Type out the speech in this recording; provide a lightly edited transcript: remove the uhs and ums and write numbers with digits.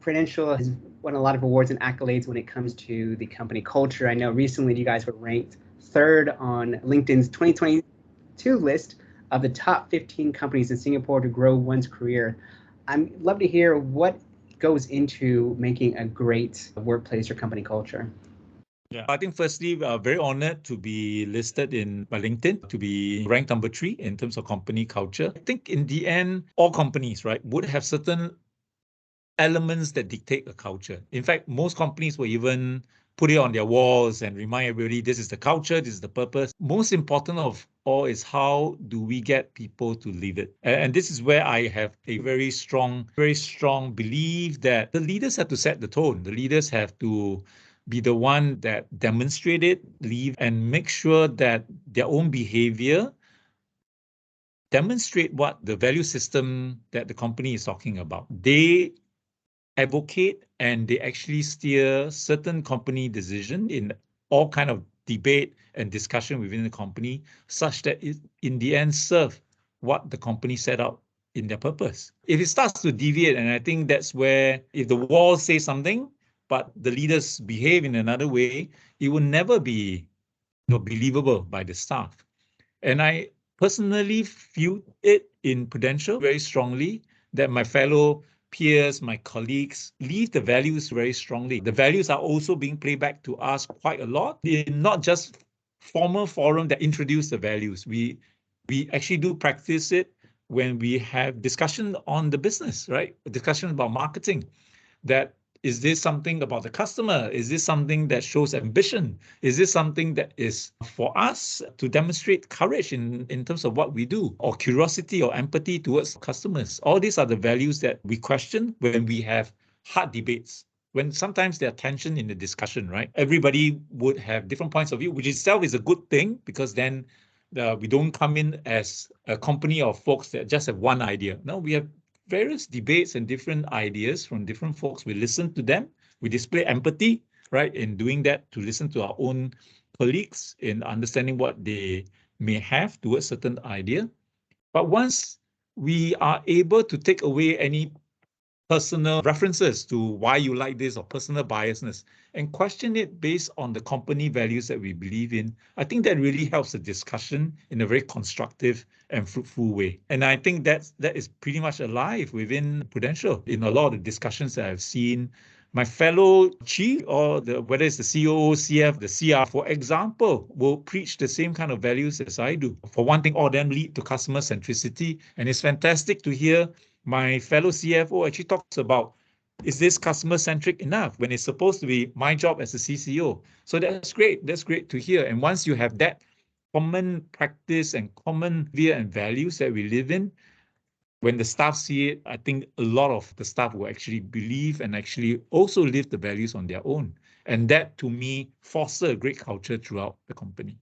Prudential has won a lot of awards and accolades when it comes to the company culture. I know recently you guys were ranked third on LinkedIn's 2022 list of the top 15 companies in Singapore to grow one's career. I'd love to hear what goes into making a great workplace or company culture. Yeah, I think firstly, we are very honored to be listed in my LinkedIn, to be ranked number 3 in terms of company culture. I think in the end, all companies, right, would have certain elements that dictate a culture. In fact, most companies will even put it on their walls and remind everybody this is the culture, this is the purpose. Most important of all is how do we get people to live it? And this is where I have a very strong belief that the leaders have to set the tone. The leaders have to be the one that demonstrate it, leave, and make sure that their own behavior demonstrate what the value system that the company is talking about. They advocate and they actually steer certain company decision in all kind of debate and discussion within the company, such that it in the end serve what the company set out in their purpose. If it starts to deviate, and I think that's where if the walls say something, but the leaders behave in another way, it will never be believable by the staff. And I personally feel it in Prudential very strongly that my fellow peers, my colleagues, leave the values very strongly. The values are also being played back to us quite a lot in not just formal forum that introduce the values. We actually do practice it when we have discussion on the business, right? A discussion about marketing. That is this something about the customer? Is this something that shows ambition? Is this something that is for us to demonstrate courage in terms of what we do, or curiosity or empathy towards customers? All these are the values that we question when we have hard debates. When sometimes there are tension in the discussion, right? Everybody would have different points of view, which itself is a good thing, because then we don't come in as a company of folks that just have one idea. No, we have various debates and different ideas from different folks. We listen to them. We display empathy, right, in doing that, to listen to our own colleagues in understanding what they may have towards certain idea. But once we are able to take away any personal references to why you like this or personal biasness and question it based on the company values that we believe in, I think that really helps the discussion in a very constructive and fruitful way. And I think that is pretty much alive within Prudential. In a lot of the discussions that I've seen, my fellow chief, or whether it's the COO, CF, the CR, for example, will preach the same kind of values as I do. For one thing, all of them lead to customer centricity. And it's fantastic to hear my fellow CFO actually talks about, is this customer-centric enough when it's supposed to be my job as a CCO? So that's great. That's great to hear. And once you have that common practice and common view and values that we live in, when the staff see it, I think a lot of the staff will actually believe and actually also live the values on their own. And that, to me, fosters a great culture throughout the company.